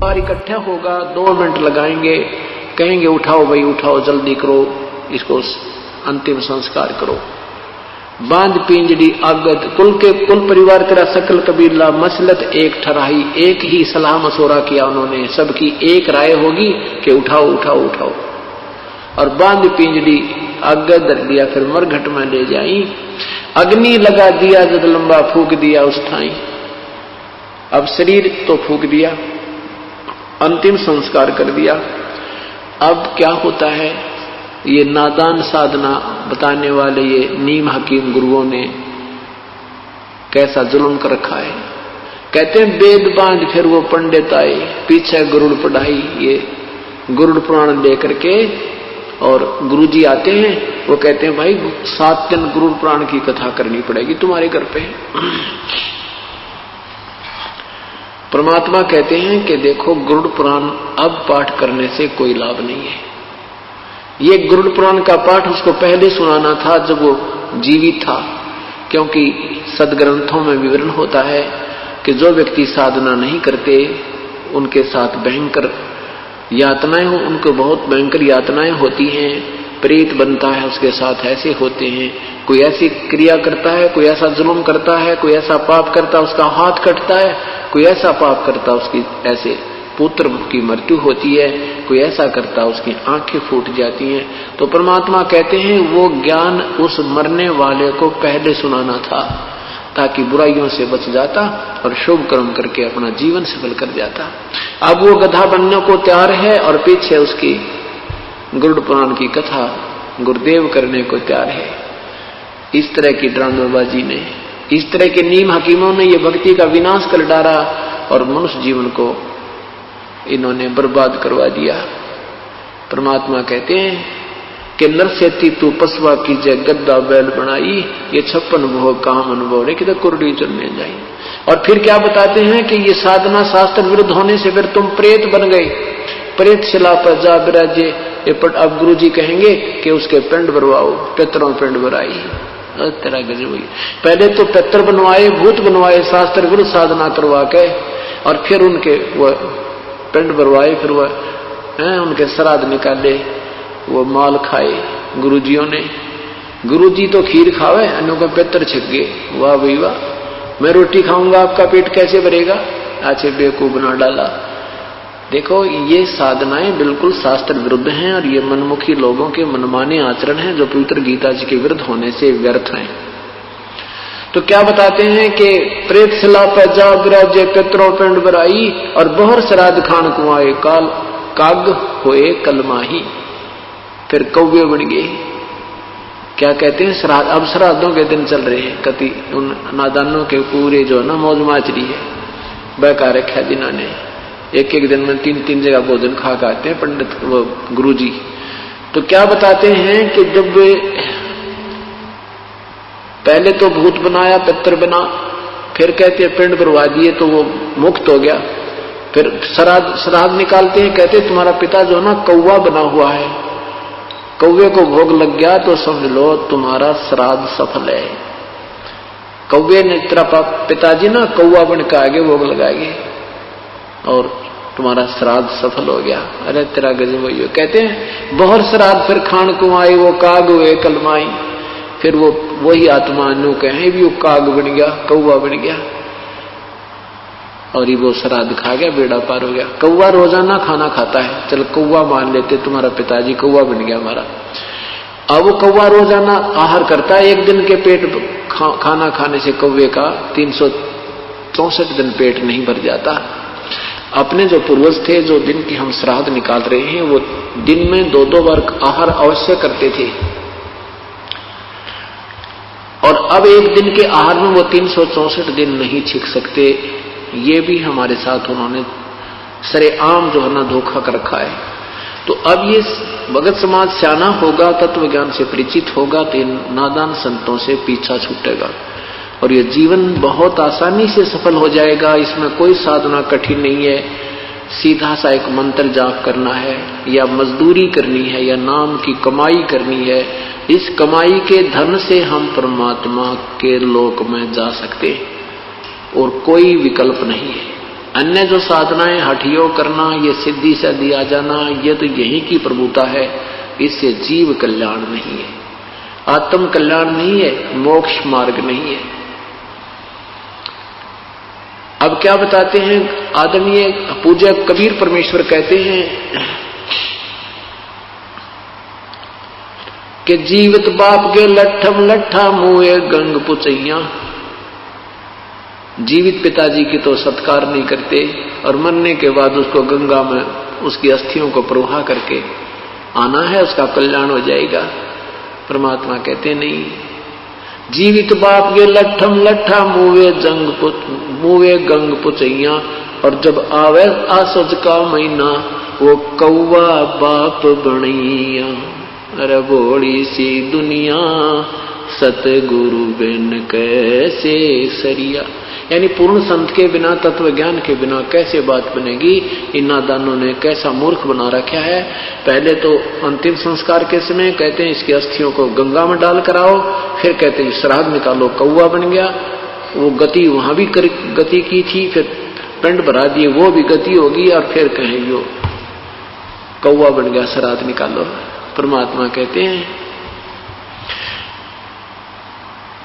बार इकट्ठा होगा, 2 मिनट लगाएंगे, कहेंगे उठाओ भाई उठाओ, जल्दी करो, इसको अंतिम संस्कार करो। बांध पिंजड़ी आगद, कुल परिवार तेरा सकल कबीला मसलत एक ठराही, एक ही सलाह मशोरा किया उन्होंने, सबकी एक राय होगी कि उठाओ उठाओ उठाओ। और बांध पिंजड़ी आगद धर दिया, फिर मरघट में ले जाई, अग्नि लगा दिया जब लंबा फूक दिया उस ठाई। अब शरीर तो फूक दिया, अंतिम संस्कार कर दिया। अब क्या होता है, ये नादान साधना बताने वाले ये नीम हकीम गुरुओं ने कैसा जुल्म कर रखा है। कहते हैं वेद बांध फिर वो पंडित आए, पीछे गरुड़ पढ़ाई, ये गरुड़ पुराण लेकर के, और गुरुजी आते हैं, वो कहते हैं भाई 7 दिन गरुड़ पुराण की कथा करनी पड़ेगी तुम्हारे घर पे। परमात्मा कहते हैं कि देखो गरुड़ पुराण अब पाठ करने से कोई लाभ नहीं है। ये गरुड़ पुराण का पाठ उसको पहले सुनाना था जब वो जीवित था, क्योंकि सदग्रंथों में विवरण होता है कि जो व्यक्ति साधना नहीं करते उनके साथ भयंकर यातनाएं हो, उनको बहुत भयंकर यातनाएं होती हैं, प्रेत बनता है उसके साथ, ऐसे होते हैं। कोई ऐसी क्रिया करता है, कोई ऐसा जुल्म करता है, कोई ऐसा पाप करता है उसका हाथ कटता है, कोई ऐसा पाप करता उसकी ऐसे पुत्र की मृत्यु होती है, कोई ऐसा करता उसकी आंखें फूट जाती हैं। तो परमात्मा कहते हैं वो ज्ञान उस मरने वाले को पहले सुनाना था, ताकि बुराइयों से बच जाता और शुभ कर्म करके अपना जीवन सफल कर जाता। अब वो गधा बनने को तैयार है और पीछे उसकी गरुड़ पुराण की कथा गुरुदेव करने को तैयार है। इस तरह की ड्रामेबाजी ने, इस तरह के नीम हकीमों ने ये भक्ति का विनाश कर डाला और मनुष्य जीवन को इन्होंने बर्बाद करवा दिया। परमात्मा कहते हैं कि नरसेती तू पसवा कीजिए गद्दा बैल बनाई, ये 56 भोग काम अनुभव रे कि कुरडी चलने जाई। और फिर क्या बताते हैं कि ये साधना शास्त्र विरुद्ध होने से फिर तुम प्रेत बन गए, प्रेत शिला पर जा विराजे। अब गुरु जी कहेंगे कि उसके पिंड भरवाओ, पितरों पिंड भराई। तेरा गजब हुई, पहले तो पितर बनवाए, भूत बनवाए, शास्त्र विरुद्ध साधना करवा के, और फिर उनके वो पिंड भरवाए, फिर वह उनके श्राद्ध निकाले, वो माल खाए गुरुजियों ने। गुरुजी तो खीर खावे, अन्यों का पितर छिप गए। वाह भाई वाह, मैं रोटी खाऊंगा आपका पेट कैसे भरेगा, अच्छे बेवकूफ बना डाला। देखो ये साधनाएं बिल्कुल शास्त्र विरुद्ध हैं और ये मनमुखी लोगों के मनमाने आचरण हैं जो पवित्र गीता जी के विरुद्ध होने से व्यर्थ हैं। तो क्या बताते हैं कि प्रेत शिला पर जा विराजे पितरों पिंड भराई, और बहर श्राद्ध खान कुआए काल काग होए कलमाही। फिर कौवे बन गए। क्या कहते हैं श्राद्ध, अब श्राद्धों के दिन चल रहे हैं, कति उन नादानों के पूरे जो ना मौज माचरी है बहका रखा जिन्होंने, एक एक दिन में 3-3 जगह भोजन खा आते हैं पंडित वो गुरुजी। तो क्या बताते हैं कि जब पहले तो भूत बनाया, पितर बना, फिर कहते हैं पिंड भरवा दिए तो वो मुक्त हो गया। फिर श्राद्ध निकालते हैं, कहते हैं तुम्हारा पिता जो ना कौवा बना हुआ है, कौवे को भोग लग गया तो समझ लो तुम्हारा श्राद्ध सफल है। कौवे ने तेरा पिताजी ना कौवा बन के आगे भोग लगाएंगे और तुम्हारा श्राद्ध सफल हो गया। अरे तेरा गजब हुई। कहते हैं बहर श्राद्ध फिर खान कुआई, वो काग हुए कलमाई। फिर वो वही आत्मा नु कहे भी वो काग बन गया, कौवा बन गया, और ये वो श्राद्ध खा गया, बेड़ा पार हो गया। कौवा रोजाना खाना खाता है, चल कौवा मान लेते, तुम्हारा पिताजी कौवा बन गया हमारा। अब वो कौवा रोजाना आहार करता है, एक दिन के पेट खाना खाने से कौवे का 364 दिन पेट नहीं भर जाता। अपने जो पूर्वज थे, जो दिन की हम श्राद्ध निकाल रहे हैं, वो दिन में 2-2 बार आहार अवश्य करते थे, और अब एक दिन के आहार में वो 364 दिन नहीं छिक सकते। ये भी हमारे साथ उन्होंने सरेआम जो है ना धोखा कर रखा है। तो अब ये भगत समाज सियाना होगा, तत्व ज्ञान से परिचित होगा, तो इन नादान संतों से पीछा छूटेगा और ये जीवन बहुत आसानी से सफल हो जाएगा। इसमें कोई साधना कठिन नहीं है, सीधा सा एक मंत्र जाप करना है, या मजदूरी करनी है, या नाम की कमाई करनी है। इस कमाई के धन से हम परमात्मा के लोक में जा सकते हैं और कोई विकल्प नहीं है। अन्य जो साधनाएं हठयोग करना, ये सिद्धि से दिया जाना, ये तो यही की प्रभुता है। इससे जीव कल्याण नहीं है, आत्म कल्याण नहीं है, मोक्ष मार्ग नहीं है। अब क्या बताते हैं आदरणीय पूज्य कबीर परमेश्वर कहते हैं कि जीवित बाप के लट्ठम लट्ठा मुए गंग पुचैया। जीवित पिताजी की तो सत्कार नहीं करते और मरने के बाद उसको गंगा में उसकी अस्थियों को प्रवाह करके आना है, उसका कल्याण हो जाएगा। परमात्मा कहते नहीं, जीवित बाप के लट्ठम लट्ठा मुवे गंग पुचैया। और जब आवे आसज का महीना वो कौवा बाप बनैया। अरे बोली सी दुनिया सतगुरु बिन कैसे सरिया। यानी पूर्ण संत के बिना, तत्व ज्ञान के बिना कैसे बात बनेगी। इन नादानों ने कैसा मूर्ख बना रखा है। पहले तो अंतिम संस्कार के समय कहते हैं इसकी अस्थियों को गंगा में डाल कर आओ, फिर कहते हैं श्राद्ध निकालो, कौवा बन गया। वो गति वहां भी गति की थी, फिर पिंड भरा दिए, वो भी गति होगी, और फिर कहेंगे वो कौवा बन गया, श्राद्ध निकालो। परमात्मा कहते हैं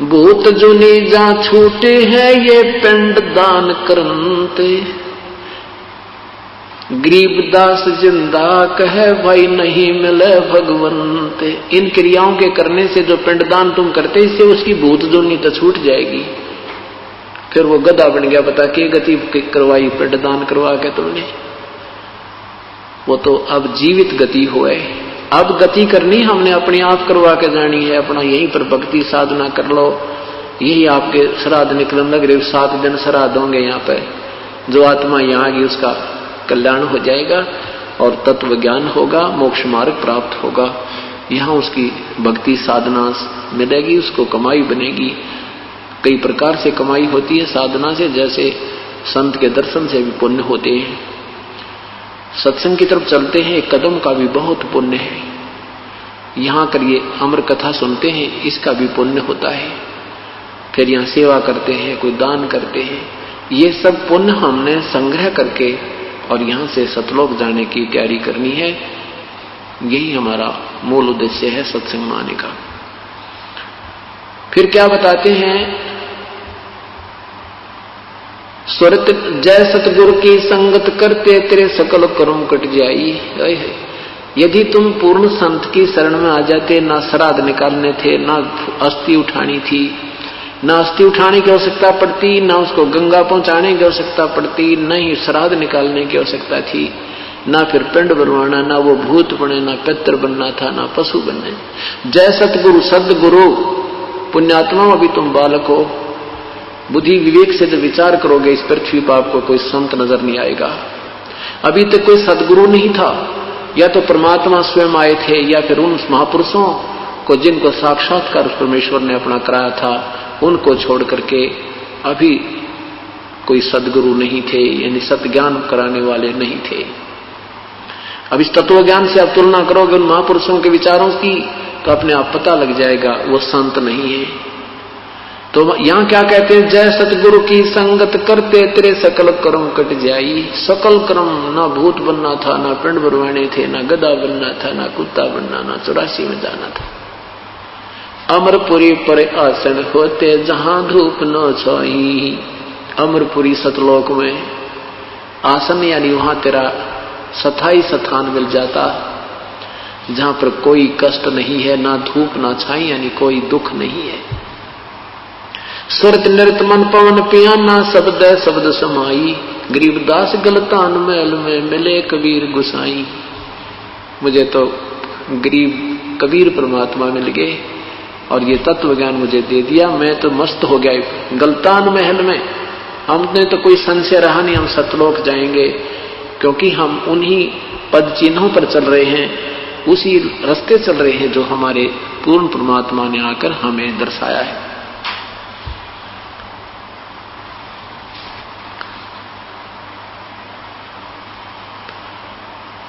भूत जुनी जा छूटे हैं ये पिंड दान करते। गरीबदास जिंदा कहे भाई नहीं मिले भगवंते। इन क्रियाओं के करने से जो पिंडदान तुम करते, इससे उसकी भूत जुनी तो छूट जाएगी। फिर वो गधा बन गया, बता के गति करवाई पिंडदान करवा के तुमने। वो तो अब जीवित गति हुए। अब गति करनी हमने अपने आप करवा के जानी है। अपना यहीं पर भक्ति साधना कर लो, यही आपके श्राद्ध निकलन लग रहे। 7 दिन श्राद्ध होंगे यहाँ पे। जो आत्मा यहाँ आगी उसका कल्याण हो जाएगा और तत्व ज्ञान होगा, मोक्ष मार्ग प्राप्त होगा। यहाँ उसकी भक्ति साधना मिलेगी, उसको कमाई बनेगी। कई प्रकार से कमाई होती है साधना से, जैसे संत के दर्शन से भी पुण्य होते हैं। सत्संग की तरफ चलते हैं, एक कदम का भी बहुत पुण्य है। यहाँ करिए अमर कथा सुनते हैं, इसका भी पुण्य होता है। फिर यहाँ सेवा करते हैं, कोई दान करते हैं। ये सब पुण्य हमने संग्रह करके और यहाँ से सतलोक जाने की तैयारी करनी है। यही हमारा मूल उद्देश्य है सत्संग में आने का। फिर क्या बताते हैं, स्वरत जय सतगुरु की संगत करते तेरे सकल कर्म कट जाई। यदि तुम पूर्ण संत की शरण में आ जाते, ना श्राद्ध निकालने थे, ना अस्थि उठानी थी, ना अस्थि उठाने की आवश्यकता पड़ती, ना उसको गंगा पहुंचाने की आवश्यकता पड़ती, न ही श्राद्ध निकालने की आवश्यकता थी, ना फिर पिंड बनवाना, ना वो भूत बने, ना पितर बनना था, ना पशु बनने। जय सतगुरु सदगुरु। पुण्यात्मा अभी तुम बालक हो, बुद्धि विवेक से जब विचार करोगे इस पृथ्वी पर आपको कोई संत नजर नहीं आएगा। अभी तक कोई सदगुरु नहीं था, या तो परमात्मा स्वयं आए थे, या फिर उन महापुरुषों को जिनको साक्षात्कार परमेश्वर ने अपना कराया था, उनको छोड़ करके अभी कोई सदगुरु नहीं थे, यानी सत्ज्ञान कराने वाले नहीं थे। अब इस तत्व ज्ञान से आप तुलना करोगे उन महापुरुषों के विचारों की, तो अपने आप पता लग जाएगा वो संत नहीं है। तो यहां क्या कहते हैं, जय सतगुरु की संगत करते तेरे सकल कर्म कट जाई। सकल कर्म, ना भूत बनना था, ना पिंड भरवाने थे, ना गधा बनना था, ना कुत्ता बनना, ना 84 में जाना था। अमरपुरी पर आसन होते जहां धूप न छाई। अमरपुरी सतलोक में आसन, यानी वहां तेरा स्थायी स्थान मिल जाता, जहां पर कोई कष्ट नहीं है, ना धूप ना छाई, यानी कोई दुख नहीं है। सुरत नृत मन पवन पियाना, शब्द शब्द समाई। गरीबदास गलतान महल में मिले कबीर गुसाई। मुझे तो गरीब कबीर परमात्मा मिल गए और ये तत्व ज्ञान मुझे दे दिया। मैं तो मस्त हो गया गलतान महल में। हमने तो कोई संशय रहा नहीं, हम सतलोक जाएंगे, क्योंकि हम उन्हीं पद चिन्हों पर चल रहे हैं, उसी रास्ते चल रहे हैं जो हमारे पूर्ण परमात्मा ने आकर हमें दर्शाया है।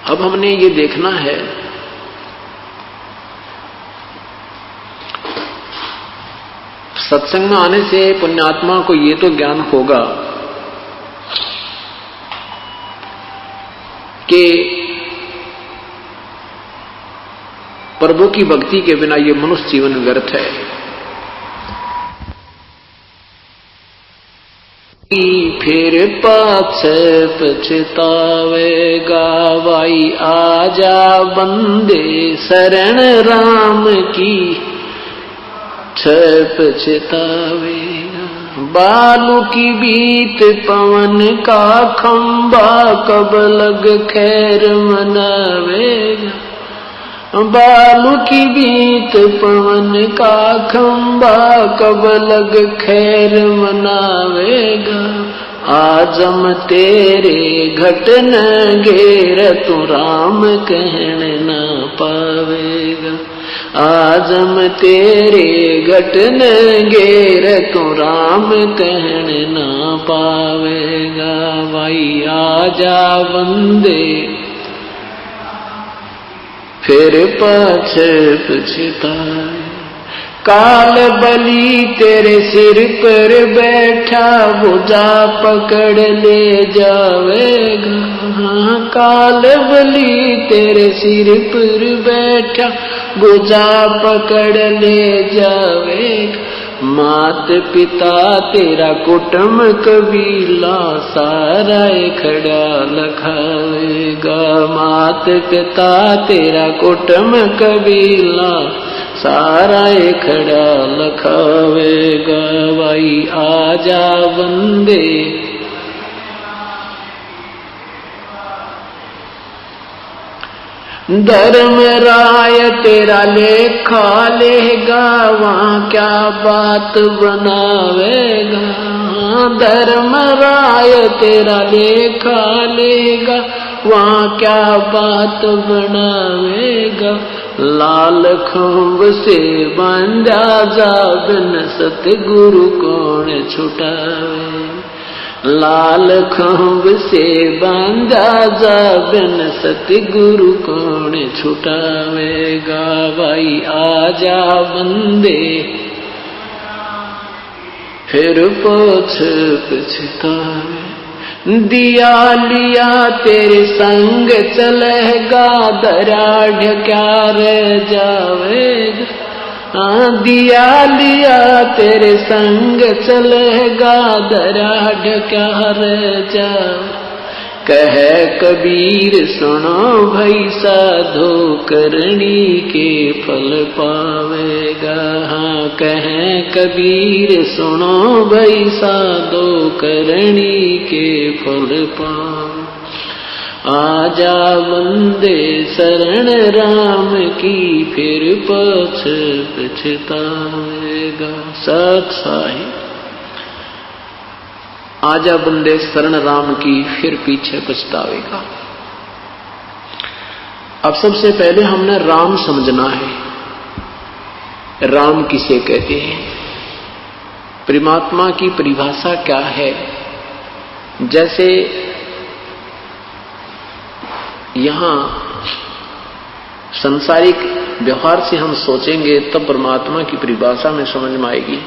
अब हमने ये देखना है सत्संग में आने से पुण्यात्मा को ये तो ज्ञान होगा कि प्रभु की भक्ति के बिना ये मनुष्य जीवन व्यर्थ है। फिर पाछे पछतावेगा भाई आजा बंदे शरण राम की पछतावेगा। बालू की बीत पवन का खंबा कब लग खैर मनावेगा। बालू की बीत पवन का खंबा कब लग खैर मनावेगा। आजम तेरे घटन घेर तू राम कहन न पावेगा। आजम तेरे घटन घेर तू राम कहन न पावेगा। भाई आजा बंदे फिर पाछे पछताए। काल बलि तेरे सिर पर बैठा भुजा पकड़ ले जावेगा। काल बलि तेरे सिर पर बैठा भुजा पकड़ ले जावेगा। मात पिता तेरा कुटुंब कबीला सारा खड़ा लखावेगा। मात पिता तेरा कुटुंब कबीला सारा खड़ा लखावेगा। भाई आजा बंदे धर्म राय तेरा लेखा लेगा वहां क्या बात बनावेगा। धर्म राय तेरा लेखा लेगा वहां क्या बात बनावेगा। लाल खंभ से बांधा जा बिन सतगुरु कौन छुटावे। लाल खंभ से बांधा जा बिन सतगुरु कौन छुटावेगा। भाई आजा बंदे फिर पाछ पछतावे। दिया लिया तेरे संग चलेगा दरा ढक्या रह जावेगा। दिया लिया तेरे संग चलेगा दरा ढक्या रह जा। कह कबीर सुनो भाई साधो करनी के फल पावेगा। हाँ कह कबीर सुनो भाई साधो करनी के फल पावे। आजा बंदे शरण राम की फिर पाछ पछतावेगा। सत साहिब आजा बंदे शरण राम की फिर पीछे पछतावेगा। अब सबसे पहले हमने राम समझना है। राम किसे कहते हैं, परमात्मा की परिभाषा क्या है। जैसे यहां संसारिक व्यवहार से हम सोचेंगे तब परमात्मा की परिभाषा में समझ में आएगी।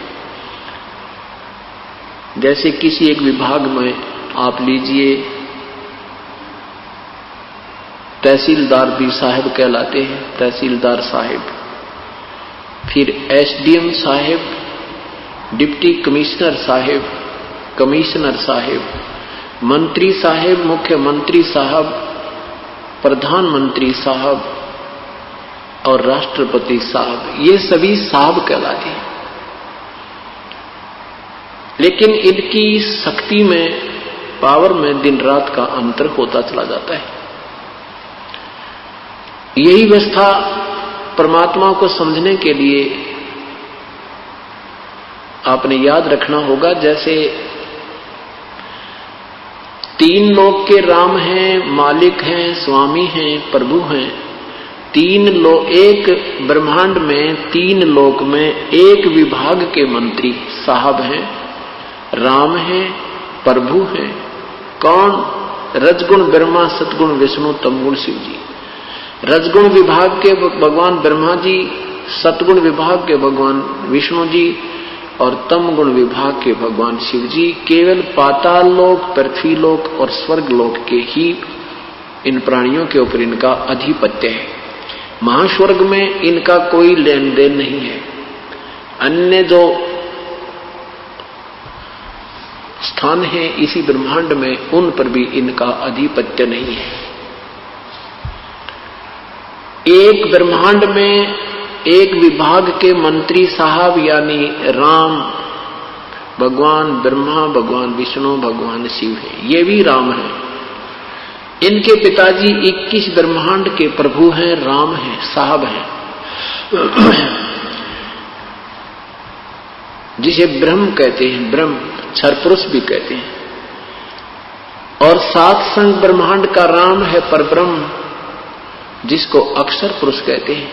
जैसे किसी एक विभाग में आप लीजिए तहसीलदार भी साहब कहलाते हैं, तहसीलदार साहब, फिर एसडीएम साहब, डिप्टी कमिश्नर साहब, कमिश्नर साहब, मंत्री साहब, मुख्यमंत्री साहब, प्रधानमंत्री साहब और राष्ट्रपति साहब, ये सभी साहब कहलाते हैं। लेकिन इनकी शक्ति में, पावर में दिन रात का अंतर होता चला जाता है। यही व्यवस्था परमात्मा को समझने के लिए आपने याद रखना होगा। जैसे तीन लोक के राम हैं, मालिक हैं, स्वामी हैं, प्रभु हैं। तीन लोक, एक ब्रह्मांड में तीन लोक में एक विभाग के मंत्री साहब हैं, राम हैं, प्रभु हैं। कौन? रजगुण ब्रह्मा, सतगुण विष्णु, तमगुण शिव जी। रजगुण विभाग के भगवान ब्रह्मा जी, सतगुण विभाग के भगवान विष्णु जी और तम गुण विभाग के भगवान शिव जी। केवल पाताल लोक, पृथ्वी लोक और स्वर्ग लोक के ही इन प्राणियों के ऊपर इनका अधिपत्य है। महास्वर्ग में इनका कोई लेन देन नहीं है। अन्य जो स्थान है इसी ब्रह्मांड में, उन पर भी इनका अधिपत्य नहीं है। एक ब्रह्मांड में एक विभाग के मंत्री साहब यानी राम, भगवान ब्रह्मा, भगवान विष्णु, भगवान शिव है। ये भी राम है। इनके पिताजी 21 ब्रह्मांड के प्रभु हैं, राम हैं, साहब हैं, जिसे ब्रह्म कहते हैं, ब्रह्म क्षर पुरुष भी कहते हैं। और 7 संग ब्रह्मांड का राम है परब्रह्म, जिसको अक्षर पुरुष कहते हैं।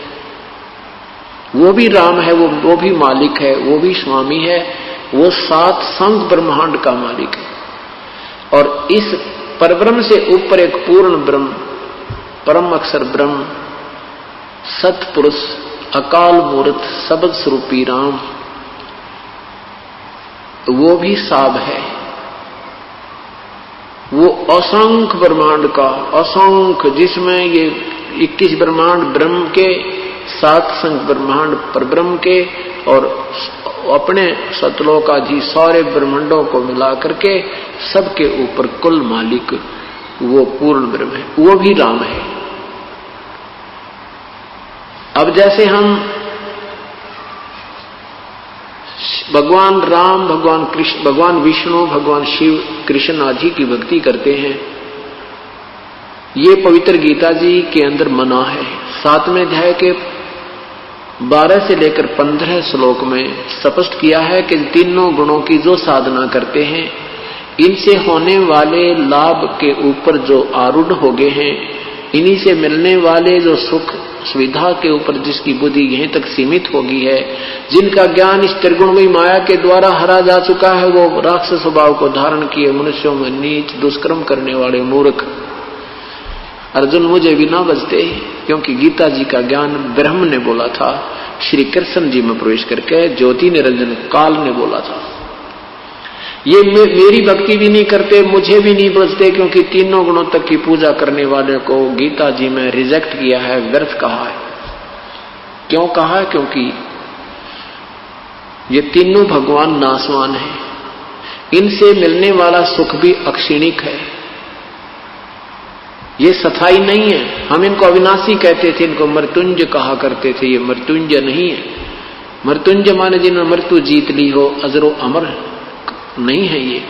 वो भी राम है, वो भी मालिक है, वो भी स्वामी है, वो 7 संग ब्रह्मांड का मालिक है। और इस परब्रह्म से ऊपर एक पूर्ण ब्रह्म, परम अक्षर ब्रह्म, सतपुरुष, अकाल मूर्त, शब्द स्वरूपी राम, वो भी साब है। वो असंख्य ब्रह्मांड का, असंख्य, जिसमें ये 21 ब्रह्मांड ब्रह्म के, 7 संग ब्रह्मांड परब्रह्म के, और अपने सतलोकाधि सारे ब्रह्मांडों को मिला करके सबके ऊपर कुल मालिक वो पूर्ण ब्रह्म है, वो भी राम है। अब जैसे हम भगवान राम, भगवान कृष्ण, भगवान विष्णु, भगवान शिव, कृष्ण आदि की भक्ति करते हैं, ये पवित्र गीता जी के अंदर मना है। 7वें अध्याय के 12 से लेकर 15 श्लोक में स्पष्ट किया है कि तीनों गुणों की जो साधना करते हैं, इनसे होने वाले लाभ के ऊपर जो आरूढ़ हो गए हैं, इन्हीं से मिलने वाले जो सुख सुविधा के ऊपर जिसकी बुद्धि यहीं तक सीमित हो गई है, जिनका ज्ञान इस त्रिगुणमयी माया के द्वारा हरा जा चुका है, वो राक्षस स्वभाव को धारण किए मनुष्यों में नीच दुष्कर्म करने वाले मूर्ख अर्जुन मुझे भी ना बचते, क्योंकि गीता जी का ज्ञान ब्रह्म ने बोला था, श्री कृष्ण जी में प्रवेश करके ज्योति निरंजन काल ने बोला था। ये मेरी भक्ति भी नहीं करते, मुझे भी नहीं बचते, क्योंकि तीनों गुणों तक की पूजा करने वाले को गीता जी में रिजेक्ट किया है, व्यर्थ कहा है। क्यों कहा है? क्योंकि ये तीनों भगवान नाशवान है, इनसे मिलने वाला सुख भी अक्षीणिक है, ये सफाई नहीं है। हम इनको अविनाशी कहते थे, इनको मृत्युंजय कहा करते थे, ये मृत्युंजय नहीं है। मृत्युंजय माने जिन्होंने मृत्यु जीत ली हो, अजरो अमर नहीं है ये।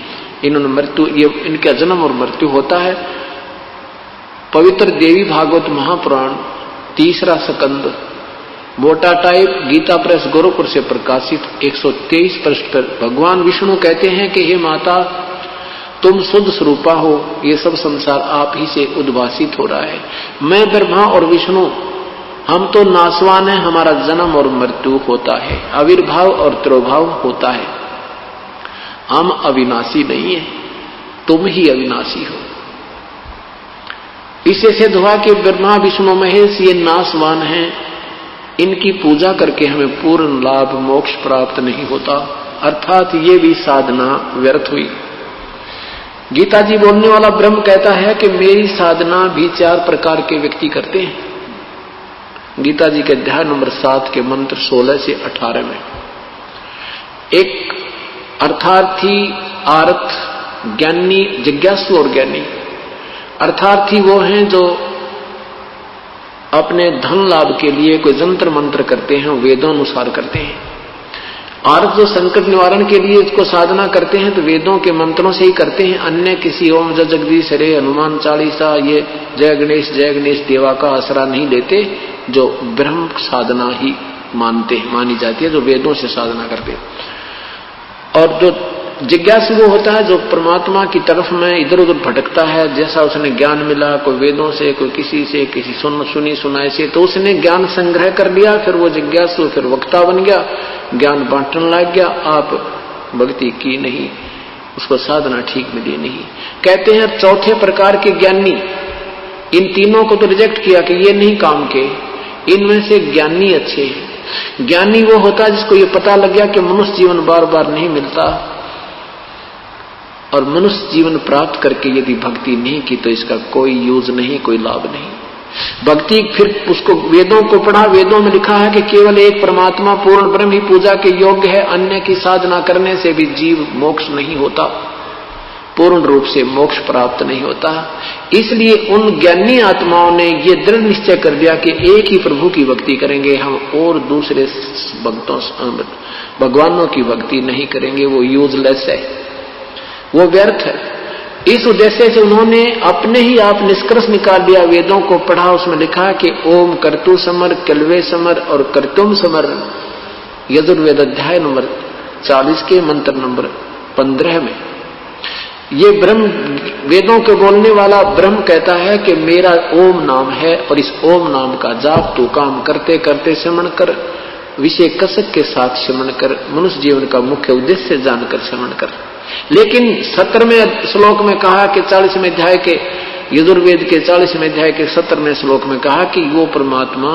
इन्होंने मृत्यु, ये इनका जन्म और मृत्यु होता है। पवित्र देवी भागवत महापुराण 3रा स्कंद मोटा टाइप गीता प्रेस गोरखपुर से प्रकाशित 123 पृष्ठ पर भगवान विष्णु कहते हैं कि हे माता, तुम शुद्ध स्वरूपा हो, ये सब संसार आप ही से उद्भासित हो रहा है। मैं ब्रह्मा और विष्णु, हम तो नाशवान है, हमारा जन्म और मृत्यु होता है, आविर्भाव और तिरोभाव होता है, हम अविनाशी नहीं है, तुम ही अविनाशी हो। इससे सिद्ध हुआ कि ब्रह्मा विष्णु महेश ये नाशवान हैं, इनकी पूजा करके हमें पूर्ण लाभ मोक्ष प्राप्त नहीं होता, अर्थात ये भी साधना व्यर्थ हुई। गीता जी बोलने वाला ब्रह्म कहता है कि मेरी साधना भी 4 प्रकार के व्यक्ति करते हैं। गीता जी के अध्याय नंबर 7 के मंत्र 16 से 18 में एक अर्थार्थी, आर्थ, ज्ञानी, जिज्ञासु और ज्ञानी। अर्थार्थी वो हैं जो अपने धन लाभ के लिए कोई जंत्र मंत्र करते हैं, वेदोनुसार करते हैं। आर्थ जो संकट निवारण के लिए इसको साधना करते हैं तो वेदों के मंत्रों से ही करते हैं, अन्य किसी ओम जगदीश हरे, हनुमान चालीसा, ये जय गणेश देवा का आसरा नहीं लेते, जो ब्रह्म साधना ही मानी जाती है, जो वेदों से साधना करते हैं। और जो जिज्ञासु वो होता है जो परमात्मा की तरफ में इधर उधर भटकता है, जैसा उसने ज्ञान मिला, कोई वेदों से, कोई किसी से, किसी सुनी सुनाई से, तो उसने ज्ञान संग्रह कर लिया, फिर वो जिज्ञासु फिर वक्ता बन गया, ज्ञान बांटने लग गया, आप भक्ति की नहीं, उसको साधना ठीक मिली नहीं। कहते हैं 4थे प्रकार के ज्ञानी, इन तीनों को तो रिजेक्ट किया कि ये नहीं काम के, इनमें से ज्ञानी अच्छे हैं। ज्ञानी वो होता है जिसको ये पता लग गया कि मनुष्य जीवन बार बार नहीं मिलता, और मनुष्य जीवन प्राप्त करके यदि भक्ति नहीं की तो इसका कोई यूज नहीं, कोई लाभ नहीं। भक्ति फिर उसको वेदों को पढ़ा, वेदों में लिखा है कि केवल एक परमात्मा पूर्ण ब्रह्म ही पूजा के योग्य है, अन्य की साधना करने से भी जीव मोक्ष नहीं होता, पूर्ण रूप से मोक्ष प्राप्त नहीं होता। इसलिए उन ज्ञानी आत्माओं ने ये दृढ़ निश्चय कर दिया कि एक ही प्रभु की भक्ति करेंगे हम, और दूसरे भक्तों भगवानों की भक्ति नहीं करेंगे, वो यूजलेस है, वो व्यर्थ है। इस उद्देश्य से उन्होंने अपने ही आप निष्कर्ष निकाल लिया, वेदों को पढ़ा, उसमें लिखा कि ओम कर्तु समर, कल्वे समर और कर्तुम समर, यजुर्वेद अध्याय नंबर 40 के मंत्र नंबर 15 में ये ब्रह्म, वेदों के बोलने वाला ब्रह्म कहता है कि मेरा ओम नाम है और इस ओम नाम का जाप तू काम करते करते श्रवण कर, विषय कसक के साथ श्रवण कर, मनुष्य जीवन का मुख्य उद्देश्य जानकर श्रवण कर। लेकिन 17वें श्लोक में कहा कि 40वें अध्याय के यजुर्वेद के 40वें अध्याय के 17वें श्लोक में कहा कि वो परमात्मा,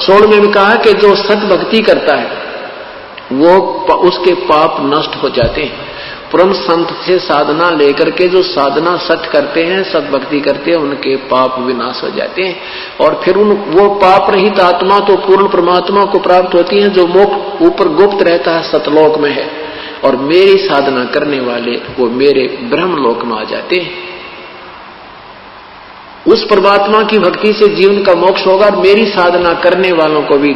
16वें में कहा कि जो सत भक्ति करता है वो उसके पाप नष्ट हो जाते हैं। परम संत से साधना लेकर के जो साधना सत करते हैं, सत भक्ति करते हैं, उनके पाप विनाश हो जाते हैं और फिर वो पाप रहित आत्मा तो पूर्ण परमात्मा को प्राप्त होती है जो मोक्ष ऊपर गुप्त रहता है, सतलोक में है, और मेरी साधना करने वाले वो मेरे ब्रह्मलोक में आ जाते हैं। उस परमात्मा की भक्ति से जीवन का मोक्ष होगा और मेरी साधना करने वालों को भी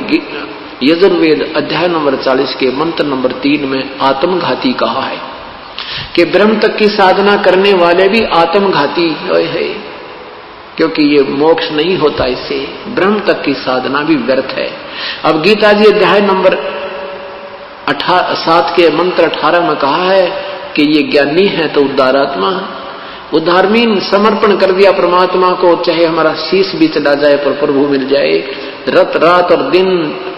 यजुर्वेद अध्याय नंबर 40 के मंत्र नंबर 3 में आत्मघाती कहा है कि ब्रह्म तक की साधना करने वाले भी आत्मघाती है, क्योंकि ये मोक्ष नहीं होता, इससे ब्रह्म तक की साधना भी व्यर्थ है। अब गीता जी अध्याय नंबर 7 के मंत्र 18 में कहा है कि ये ज्ञानी है तो उद्धारात्मा, उद्धारमीन समर्पण कर दिया परमात्मा को, चाहे हमारा शीश भी चला जाए पर प्रभु मिल जाए। रात और दिन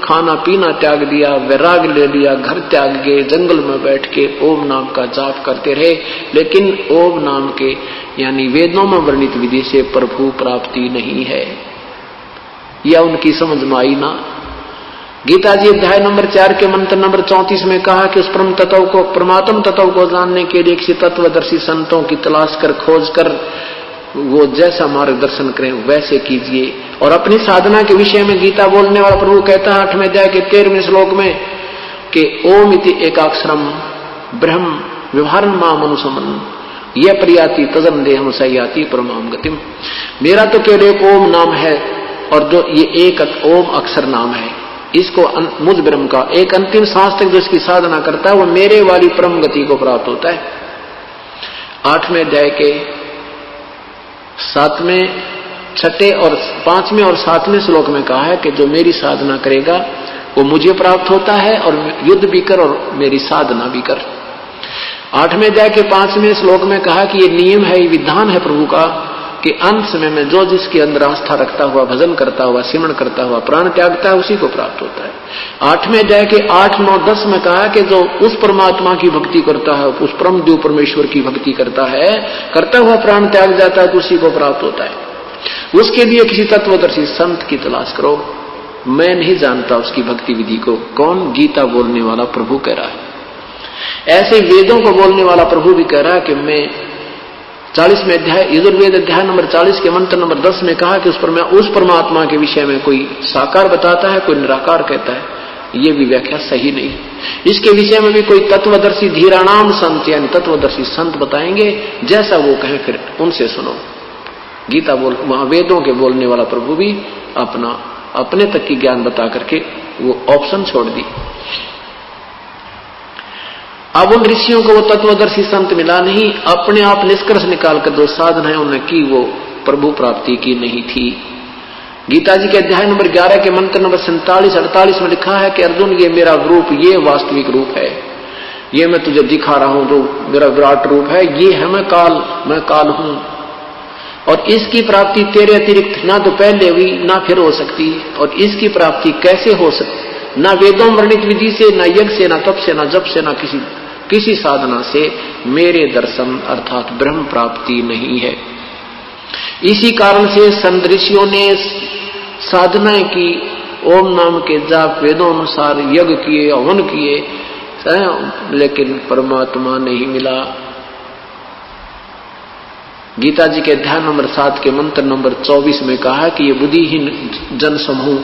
खाना पीना त्याग दिया, वैराग ले लिया, घर त्याग के जंगल में बैठ के ओम नाम का जाप करते रहे, लेकिन ओम नाम के यानी वेदों में वर्णित विधि से प्रभु प्राप्ति नहीं है, या उनकी समझ में आई ना। गीता जी अध्याय नंबर 4 के मंत्र नंबर 34 में कहा कि उस परम तत्व को, परमात्म तत्व को जानने के लिए किसी तत्वदर्शी संतों की तलाश कर, खोज कर वो जैसा मार्गदर्शन करें वैसे कीजिए। और अपनी साधना के विषय में गीता बोलने वाला प्रभु कहता है 8वें अध्याय के 13वें श्लोक में कि ओम इति एकाक्षरम ब्रह्म व्यवहारन माम अनुसमन ये प्रियाति तजन देहम सयाति परमाम गतिम। मेरा तो केवल एक ओम नाम है और जो ये एक ओम अक्षर नाम है, इसको मुझ ब्रह्म का एक अंतिम सांस तक जो इसकी साधना करता है वो मेरे वाली परम गति को प्राप्त होता है। 8वें अध्याय के 7वें, 6ठे और 5वें और 7वें श्लोक में कहा है कि जो मेरी साधना करेगा वो मुझे प्राप्त होता है, और युद्ध भी कर और मेरी साधना भी कर। 8वें अध्याय के 5वें श्लोक में कहा कि ये नियम है, ये विधान है प्रभु का कि अंत समय में जो जिसके अंदर आस्था रखता हुआ, भजन करता हुआ, सिमरण करता हुआ प्राण त्यागता है उसी को प्राप्त होता है। 8वें अध्याय के 8, 9, 10 में कहा कि जो उस परमात्मा की भक्ति करता है, उस परम देव परमेश्वर की भक्ति करता है, करता हुआ प्राण त्याग जाता है तो उसी को प्राप्त होता है। उसके लिए किसी तत्वदर्शी संत की तलाश करो। मैं नहीं जानता उसकी भक्ति विधि को। कौन? गीता बोलने वाला प्रभु कह रहा है। ऐसे वेदों को बोलने वाला प्रभु भी कह रहा है कि मैं 40वें अध्याय यजुर्वेद अध्याय नंबर 40 के मंत्र नंबर 10 में कहा कि उस परमात्मा के विषय में कोई साकार बताता है, कोई निराकार कहता है। ये भी व्याख्या सही नहीं। इसके विषय में भी कोई तत्वदर्शी धीराणाम संत यानी तत्वदर्शी संत बताएंगे, जैसा वो कहें फिर उनसे सुनो। गीता बोल वहां वेदों के बोलने वाला प्रभु भी अपने तक की ज्ञान बता करके वो ऑप्शन छोड़ दी। अब उन ऋषियों को वो तत्वदर्शी संत मिला नहीं, अपने आप निष्कर्ष निकाल कर जो साधना है उन्हें की, वो प्रभु प्राप्ति की नहीं थी। गीता जी के अध्याय नंबर 11 के मंत्र नंबर 47-48 में लिखा है कि अर्जुन ये मेरा रूप, ये वास्तविक रूप है, ये मैं तुझे दिखा रहा हूं जो मेरा विराट रूप है, ये है मैं काल हूं, और इसकी प्राप्ति तेरे अतिरिक्त ना तो पहले हुई ना फिर हो सकती। और इसकी प्राप्ति कैसे हो सकती? ना वेदों वर्णित विधि से, ना यज्ञ से, ना तप से, ना जप से, ना किसी साधना से मेरे दर्शन अर्थात ब्रह्म प्राप्ति नहीं है। इसी कारण से संत ऋषियों ने साधनाएं की, ओम नाम के जाप, वेदों अनुसार यज्ञ किए, हवन किए, लेकिन परमात्मा नहीं मिला। गीता जी के अध्याय नंबर 7 के मंत्र नंबर 24 में कहा कि ये बुद्धिहीन जन समूह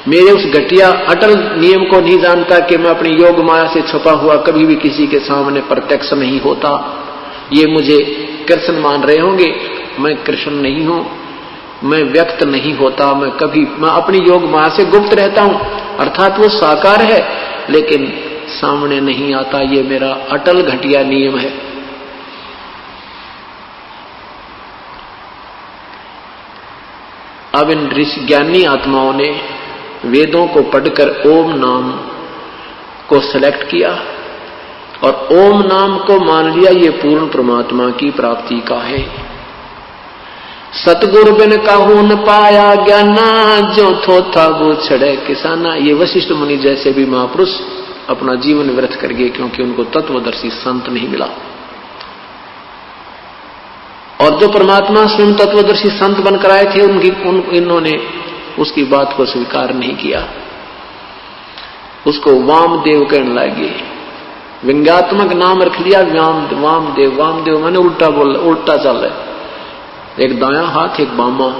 मेरे उस घटिया अटल नियम को नहीं जानता कि मैं अपनी योग माया से छुपा हुआ कभी भी किसी के सामने प्रत्यक्ष नहीं होता। ये मुझे कृष्ण मान रहे होंगे, मैं कृष्ण नहीं हूं, मैं व्यक्त नहीं होता, मैं अपनी योग माया से गुप्त रहता हूं, अर्थात वो साकार है लेकिन सामने नहीं आता। ये मेरा अटल घटिया नियम है। अब इन ऋषि ज्ञानी आत्माओं ने वेदों को पढ़कर ओम नाम को सेलेक्ट किया और ओम नाम को मान लिया ये पूर्ण परमात्मा की प्राप्ति का है। सतगुरु बिन काहू न पाया ज्ञाना, जो थोथा वो छड़े किसाना। ये वशिष्ठ मुनि जैसे भी महापुरुष अपना जीवन व्यर्थ कर गए क्योंकि उनको तत्वदर्शी संत नहीं मिला। और जो परमात्मा स्वयं तत्वदर्शी संत बनकर आए थे इन्होंने उसकी बात को स्वीकार नहीं किया, उसको वामदेव कहने लगे। व्यंग्यात्मक नाम रख लिया वामदेव। वामदेव माने उल्टा चल रहा है, एक दायां हाथ एक बामा।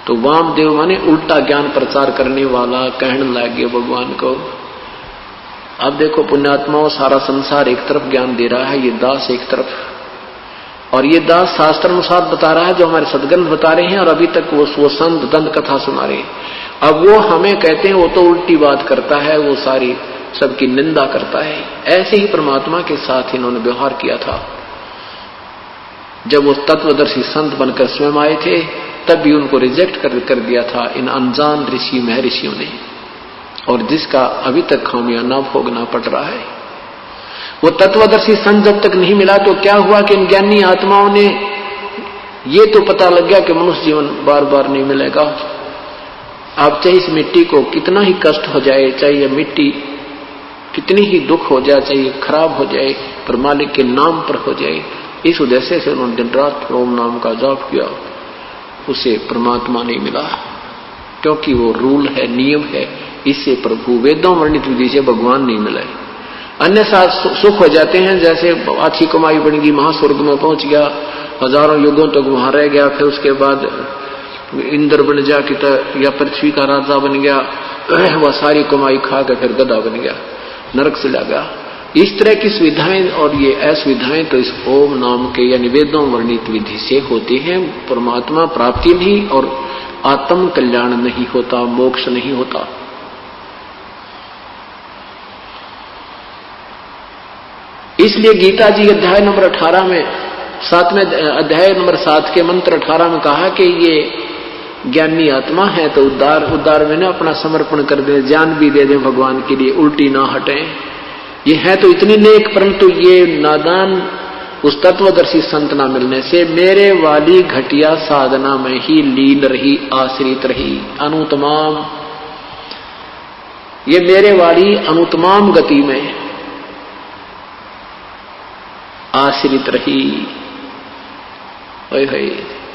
तो वामदेव माने उल्टा ज्ञान प्रचार करने वाला कहने लगे भगवान को। अब देखो पुण्यात्माओं, सारा संसार एक तरफ ज्ञान दे रहा है, ये दास एक तरफ, और ये दास शास्त्र अनुसार बता रहा है जो हमारे सदग्रंथ बता रहे हैं, और अभी तक वो संत दंत कथा सुना रहे हैं। अब वो हमें कहते हैं वो तो उल्टी बात करता है, वो सारी सबकी निंदा करता है। ऐसे ही परमात्मा के साथ इन्होंने व्यवहार किया था। जब वो तत्वदर्शी संत बनकर स्वयं आए थे तब भी उनको रिजेक्ट कर दिया था इन अनजान ऋषि महर्षियों ने, और जिसका अभी तक खामियाजा भोगना पड़ रहा है। वो तत्वदर्शी संत जब तक नहीं मिला तो क्या हुआ कि इन ज्ञानी आत्माओं ने ये तो पता लग गया कि मनुष्य जीवन बार बार नहीं मिलेगा। आप चाहे इस मिट्टी को कितना ही कष्ट हो जाए, चाहे ये मिट्टी कितनी ही दुख हो जाए, चाहे खराब हो जाए, पर मालिक के नाम पर हो जाए। इस उद्देश्य से उन्होंने दिन रात ओम नाम का जाप किया, उसे परमात्मा नहीं मिला क्योंकि वो रूल है, नियम है। इससे प्रभु वेदों वर्णित विधि से भगवान नहीं मिले। अन्य साथ सुख हो जाते हैं, जैसे अच्छी कमाई बन गई, महास्वर्ग में पहुंच गया, हजारों युगों तक वहां रह गया, फिर उसके बाद इंद्र बन जा कि या पृथ्वी का राजा बन गया, वह सारी कमाई खा के फिर गधा बन गया, नरक से लग गया। इस तरह की सुविधाएं और ये असुविधाएं तो इस ओम नाम के यानी वेदों वर्णित विधि से होती हैं। परमात्मा प्राप्ति नहीं और आत्म कल्याण नहीं होता, मोक्ष नहीं होता। इसलिए गीता जी अध्याय नंबर 18 में 7वें अध्याय नंबर 7 के मंत्र 18 में कहा कि ये ज्ञानी आत्मा है तो उद्धार में ना अपना समर्पण कर दे, जान भी दे दे भगवान के लिए, उल्टी ना हटे। ये है तो इतनी नेक, परंतु ये नादान उस तत्वदर्शी संत ना मिलने से मेरे वाली घटिया साधना में ही लीन रही, आश्रित रही, अनुतमाम, ये मेरे वाली अनुतमाम गति में आश्रित रही।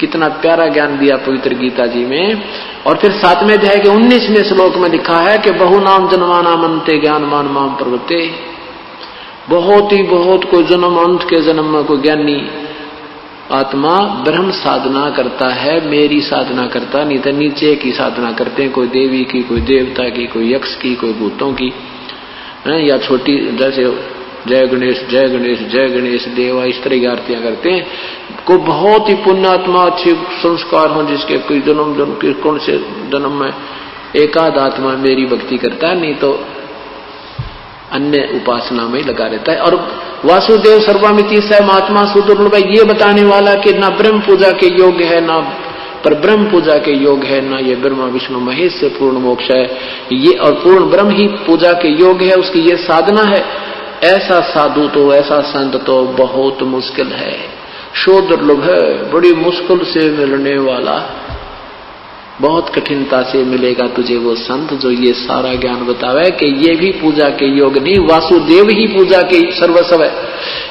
कितना प्यारा ज्ञान दिया पवित्र गीता जी में। और फिर 7वें अध्याय के 19वें श्लोक में लिखा है कि बहु नाम जन्माना मनते ज्ञानमान माम प्रवृत्ते। बहुत कोई जन्म अंत के जन्म में कोई ज्ञानी आत्मा ब्रह्म साधना करता है, मेरी साधना करता नहीं तो नीचे की साधना करते हैं, कोई देवी की, कोई देवता की, कोई यक्ष की, कोई भूतों की, या छोटी जैसे जय गणेश जय गणेश जय गणेश देवा, इस तरह की आरतियां करते हैं। कोई बहुत ही पुण्यात्मा अच्छे संस्कार हो जिसके कोई जन्म कौन से जन्म में एकाध आत्मा मेरी भक्ति करता है, नहीं तो अन्य उपासना में लगा रहता है। और वासुदेव सर्वमिति स महात्मा सुदुर्लभ, ये बताने वाला कि ना ब्रह्म पूजा के योग्य है, ना पर ब्रह्म पूजा के योग है, ना ये ब्रह्मा विष्णु महेश से पूर्ण मोक्ष है, ये और पूर्ण ब्रह्म ही पूजा के योग है, उसकी ये साधना है। ऐसा साधु तो, ऐसा संत तो बहुत मुश्किल है, शो दुर्लभ है, बड़ी मुश्किल से मिलने वाला, बहुत कठिनता से मिलेगा तुझे वो संत जो ये सारा ज्ञान बतावे कि ये भी पूजा के योग नहीं, वासुदेव ही पूजा के सर्वस्व है।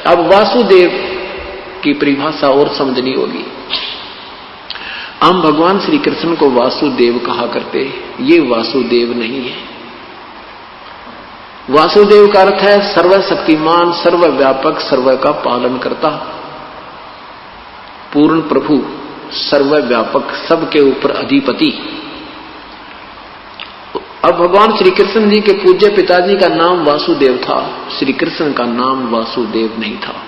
अब वासुदेव की परिभाषा और समझनी होगी। हम भगवान श्री कृष्ण को वासुदेव कहा करते, ये वासुदेव नहीं है। वासुदेव का अर्थ है सर्वशक्तिमान, सर्वव्यापक, सर्व का पालन करता। पूर्ण प्रभु, सर्वव्यापक, सबके ऊपर अधिपति। अब भगवान श्री कृष्ण जी के पूज्य पिताजी का नाम वासुदेव था, श्री कृष्ण का नाम वासुदेव नहीं था।